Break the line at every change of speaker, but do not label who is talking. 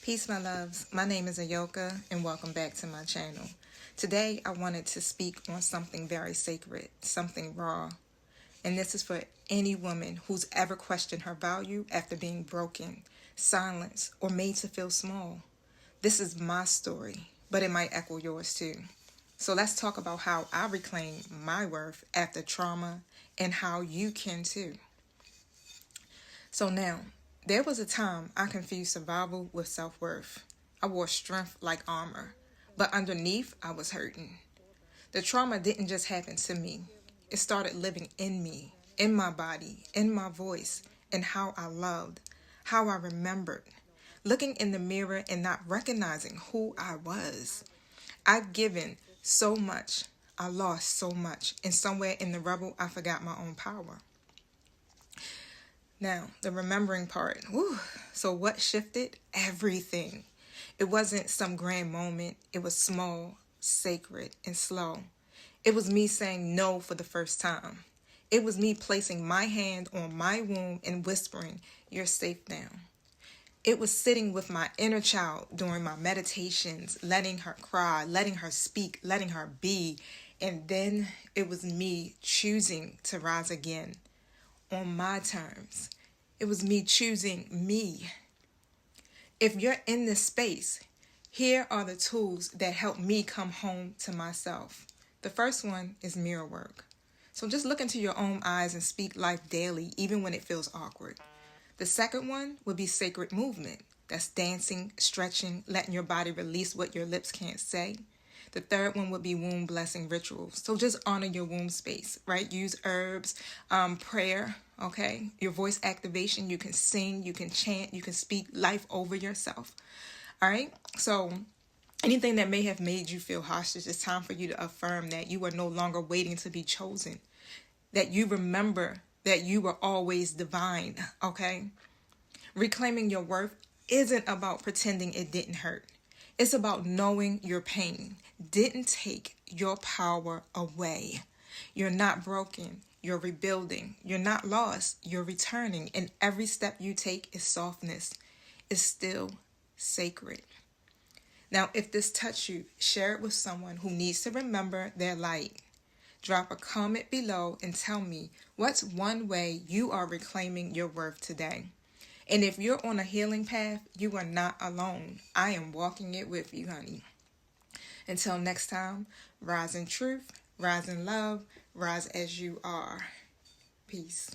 Peace, my loves. My name is Ayoka, and welcome back to my channel. Today, I wanted to speak on something very sacred, something raw. And this is for any woman who's ever questioned her value after being broken, silenced, or made to feel small. This is my story, but it might echo yours too. So let's talk about how I reclaimed my worth after trauma and how you can too. So now, there was a time I confused survival with self-worth. I wore strength like armor, but underneath I was hurting. The trauma didn't just happen to me. It started living in me, in my body, in my voice, in how I loved, how I remembered. Looking in the mirror and not recognizing who I was. I'd given so much, I lost so much, and somewhere in the rubble I forgot my own power. Now, the remembering part. Whew. So what shifted? Everything. It wasn't some grand moment. It was small, sacred, and slow. It was me saying no for the first time. It was me placing my hand on my womb and whispering, "You're safe now." It was sitting with my inner child during my meditations, letting her cry, letting her speak, letting her be. And then it was me choosing to rise again. On my terms. It was me choosing me. If you're in this space, here are the tools that help me come home to myself. The first one is mirror work. So just look into your own eyes and speak life daily, even when it feels awkward. The second one would be sacred movement. That's dancing, stretching, letting your body release what your lips can't say. The third one would be womb blessing rituals. So just honor your womb space, right? Use herbs, prayer, okay? Your voice activation, you can sing, you can chant, you can speak life over yourself, all right? So anything that may have made you feel hostage, it's time for you to affirm that you are no longer waiting to be chosen, that you remember that you were always divine, okay? Reclaiming your worth isn't about pretending it didn't hurt. It's about knowing your pain didn't take your power away. You're not broken. You're rebuilding. You're not lost. You're returning. And every step you take is softness. It's still sacred. Now, if this touched you, share it with someone who needs to remember their light. Drop a comment below and tell me what's one way you are reclaiming your worth today. And if you're on a healing path, you are not alone. I am walking it with you, honey. Until next time, rise in truth, rise in love, rise as you are. Peace.